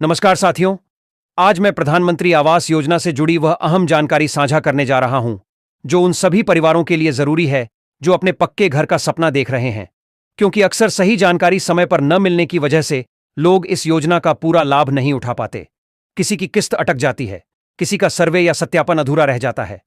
नमस्कार साथियों। आज मैं प्रधानमंत्री आवास योजना से जुड़ी वह अहम जानकारी साझा करने जा रहा हूं जो उन सभी परिवारों के लिए जरूरी है जो अपने पक्के घर का सपना देख रहे हैं। क्योंकि अक्सर सही जानकारी समय पर न मिलने की वजह से लोग इस योजना का पूरा लाभ नहीं उठा पाते। किसी की किस्त अटक जाती है, किसी का सर्वे या सत्यापन अधूरा रह जाता है,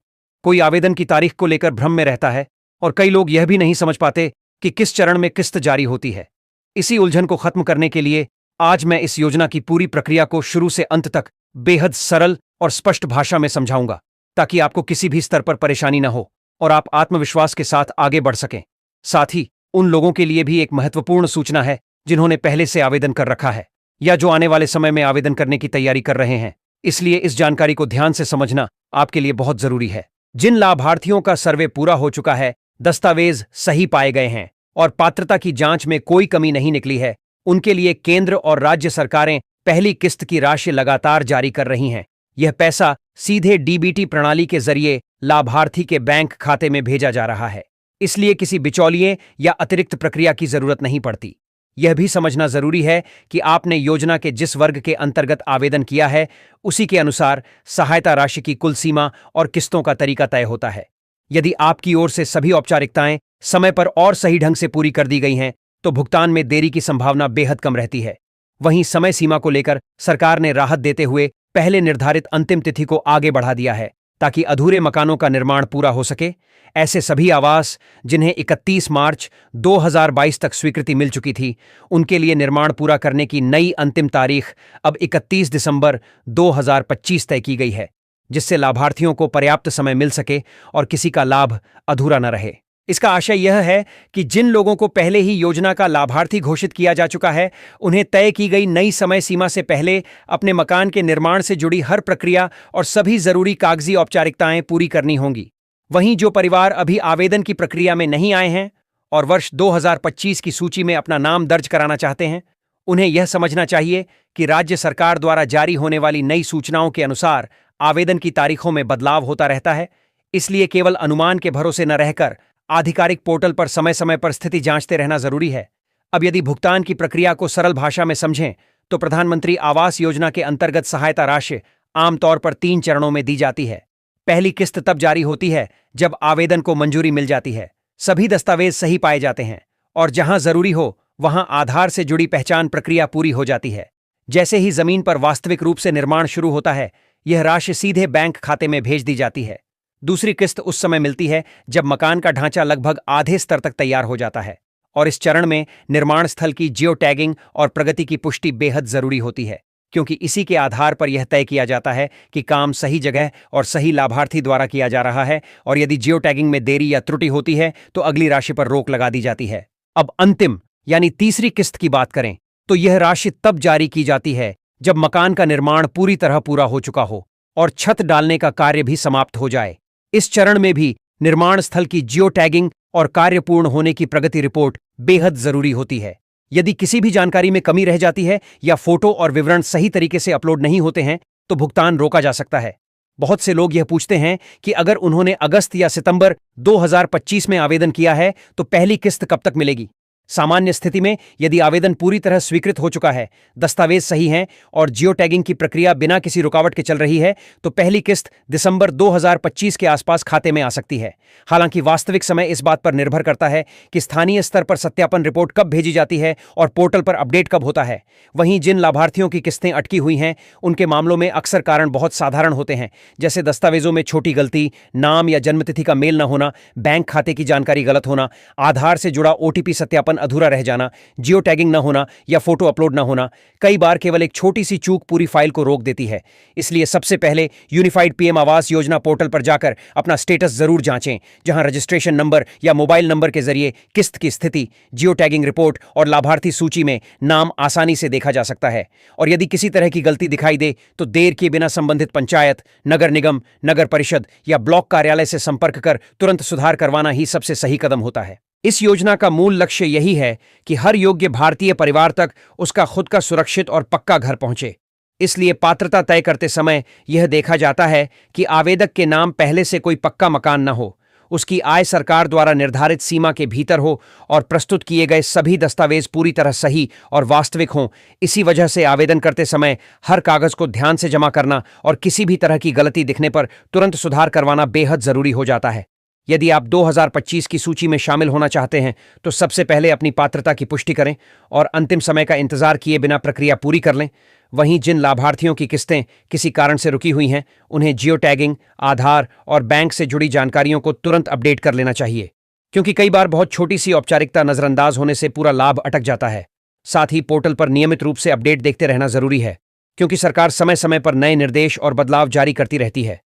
कोई आवेदन की तारीख को लेकर भ्रम में रहता है और कई लोग यह भी नहीं समझ पाते कि किस चरण में किस्त जारी होती है। इसी उलझन को खत्म करने के लिए आज मैं इस योजना की पूरी प्रक्रिया को शुरू से अंत तक बेहद सरल और स्पष्ट भाषा में समझाऊंगा, ताकि आपको किसी भी स्तर पर परेशानी न हो और आप आत्मविश्वास के साथ आगे बढ़ सकें। साथ ही उन लोगों के लिए भी एक महत्वपूर्ण सूचना है जिन्होंने पहले से आवेदन कर रखा है या जो आने वाले समय में आवेदन करने की तैयारी कर रहे हैं। इसलिए इस जानकारी को ध्यान से समझना आपके लिए बहुत जरूरी है। जिन लाभार्थियों का सर्वे पूरा हो चुका है, दस्तावेज सही पाए गए हैं और पात्रता की जांच में कोई कमी नहीं निकली है, उनके लिए केंद्र और राज्य सरकारें पहली किस्त की राशि लगातार जारी कर रही हैं। यह पैसा सीधे डीबीटी प्रणाली के जरिए लाभार्थी के बैंक खाते में भेजा जा रहा है, इसलिए किसी बिचौलिए या अतिरिक्त प्रक्रिया की जरूरत नहीं पड़ती। यह भी समझना जरूरी है कि आपने योजना के जिस वर्ग के अंतर्गत आवेदन किया है, उसी के अनुसार सहायता राशि की कुल सीमा और किस्तों का तरीका तय होता है। यदि आपकी ओर से सभी औपचारिकताएं समय पर और सही ढंग से पूरी कर दी गई हैं, तो भुगतान में देरी की संभावना बेहद कम रहती है। वहीं समय सीमा को लेकर सरकार ने राहत देते हुए पहले निर्धारित अंतिम तिथि को आगे बढ़ा दिया है, ताकि अधूरे मकानों का निर्माण पूरा हो सके। ऐसे सभी आवास जिन्हें 31 मार्च 2022 तक स्वीकृति मिल चुकी थी, उनके लिए निर्माण पूरा करने की नई अंतिम तारीख अब 31 दिसंबर 2025 तय की गई है, जिससे लाभार्थियों को पर्याप्त समय मिल सके और किसी का लाभ अधूरा न रहे। इसका आशय यह है कि जिन लोगों को पहले ही योजना का लाभार्थी घोषित किया जा चुका है, उन्हें तय की गई नई समय सीमा से पहले अपने मकान के निर्माण से जुड़ी हर प्रक्रिया और सभी जरूरी कागजी औपचारिकताएं पूरी करनी होंगी। वहीं जो परिवार अभी आवेदन की प्रक्रिया में नहीं आए हैं और वर्ष 2025 की सूची में अपना नाम दर्ज कराना चाहते हैं, उन्हें यह समझना चाहिए कि राज्य सरकार द्वारा जारी होने वाली नई सूचनाओं के अनुसार आवेदन की तारीखों में बदलाव होता रहता है। इसलिए केवल अनुमान के भरोसे न रहकर आधिकारिक पोर्टल पर समय समय पर स्थिति जांचते रहना जरूरी है। अब यदि भुगतान की प्रक्रिया को सरल भाषा में समझें, तो प्रधानमंत्री आवास योजना के अंतर्गत सहायता राशि आमतौर पर 3 चरणों में दी जाती है। पहली किस्त तब जारी होती है जब आवेदन को मंजूरी मिल जाती है, सभी दस्तावेज सही पाए जाते हैं और जहां जरूरी हो वहां आधार से जुड़ी पहचान प्रक्रिया पूरी हो जाती है। जैसे ही जमीन पर वास्तविक रूप से निर्माण शुरू होता है, यह राशि सीधे बैंक खाते में भेज दी जाती है। दूसरी किस्त उस समय मिलती है जब मकान का ढांचा लगभग आधे स्तर तक तैयार हो जाता है, और इस चरण में निर्माण स्थल की जियो टैगिंग और प्रगति की पुष्टि बेहद जरूरी होती है, क्योंकि इसी के आधार पर यह तय किया जाता है कि काम सही जगह और सही लाभार्थी द्वारा किया जा रहा है, और यदि जियो टैगिंग में देरी या त्रुटि होती है तो अगली राशि पर रोक लगा दी जाती है। अब अंतिम यानी तीसरी किस्त की बात करें, तो यह राशि तब जारी की जाती है जब मकान का निर्माण पूरी तरह पूरा हो चुका हो और छत डालने का कार्य भी समाप्त हो जाए। इस चरण में भी निर्माण स्थल की जियो टैगिंग और कार्य पूर्ण होने की प्रगति रिपोर्ट बेहद जरूरी होती है। यदि किसी भी जानकारी में कमी रह जाती है या फोटो और विवरण सही तरीके से अपलोड नहीं होते हैं, तो भुगतान रोका जा सकता है। बहुत से लोग यह पूछते हैं कि अगर उन्होंने अगस्त या सितंबर 2025 में आवेदन किया है तो पहली किस्त कब तक मिलेगी। सामान्य स्थिति में यदि आवेदन पूरी तरह स्वीकृत हो चुका है, दस्तावेज सही हैं और जियो टैगिंग की प्रक्रिया बिना किसी रुकावट के चल रही है, तो पहली किस्त दिसंबर 2025 के आसपास खाते में आ सकती है। हालांकि वास्तविक समय इस बात पर निर्भर करता है कि स्थानीय स्तर पर सत्यापन रिपोर्ट कब भेजी जाती है और पोर्टल पर अपडेट कब होता है। वहीं जिन लाभार्थियों की किस्तें अटकी हुई हैं, उनके मामलों में अक्सर कारण बहुत साधारण होते हैं, जैसे दस्तावेजों में छोटी गलती, नाम या जन्मतिथि का मेल न होना, बैंक खाते की जानकारी गलत होना, आधार से जुड़ा ओटीपी सत्यापन अधूरा रह जाना, जियो टैगिंग न होना या फोटो अपलोड न होना। कई बार केवल एक छोटी सी चूक पूरी फाइल को रोक देती है। इसलिए सबसे पहले unified PM Awas Yojana portal पर जाकर अपना स्टेटस जरूर जांचें, जहां रजिस्ट्रेशन नंबर या मोबाइल नंबर के जरिए किस्त की स्थिति, जियो टैगिंग रिपोर्ट और लाभार्थी सूची में नाम आसानी से देखा जा सकता है। और यदि किसी तरह की गलती दिखाई दे तो देर किए बिना संबंधित पंचायत, नगर निगम, नगर परिषद या ब्लॉक कार्यालय से संपर्क कर तुरंत सुधार करवाना ही सबसे सही कदम होता है। इस योजना का मूल लक्ष्य यही है कि हर योग्य भारतीय परिवार तक उसका खुद का सुरक्षित और पक्का घर पहुंचे। इसलिए पात्रता तय करते समय यह देखा जाता है कि आवेदक के नाम पहले से कोई पक्का मकान न हो, उसकी आय सरकार द्वारा निर्धारित सीमा के भीतर हो और प्रस्तुत किए गए सभी दस्तावेज पूरी तरह सही और वास्तविक हों। इसी वजह से आवेदन करते समय हर कागज को ध्यान से जमा करना और किसी भी तरह की गलती दिखने पर तुरंत सुधार करवाना बेहद जरूरी हो जाता है। यदि आप 2025 की सूची में शामिल होना चाहते हैं तो सबसे पहले अपनी पात्रता की पुष्टि करें और अंतिम समय का इंतजार किए बिना प्रक्रिया पूरी कर लें। वहीं जिन लाभार्थियों की किस्तें किसी कारण से रुकी हुई हैं, उन्हें जियो टैगिंग, आधार और बैंक से जुड़ी जानकारियों को तुरंत अपडेट कर लेना चाहिए, क्योंकि कई बार बहुत छोटी सी औपचारिकता नजरअंदाज होने से पूरा लाभ अटक जाता है। साथ ही पोर्टल पर नियमित रूप से अपडेट देखते रहना जरूरी है, क्योंकि सरकार समय समय पर नए निर्देश और बदलाव जारी करती रहती है।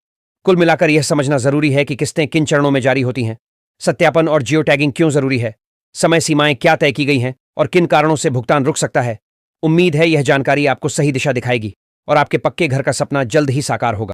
कुल मिलाकर यह समझना जरूरी है कि किस्तें किन चरणों में जारी होती हैं, सत्यापन और जियो टैगिंग क्यों जरूरी है, समय सीमाएं क्या तय की गई हैं और किन कारणों से भुगतान रुक सकता है। उम्मीद है यह जानकारी आपको सही दिशा दिखाएगी और आपके पक्के घर का सपना जल्द ही साकार होगा।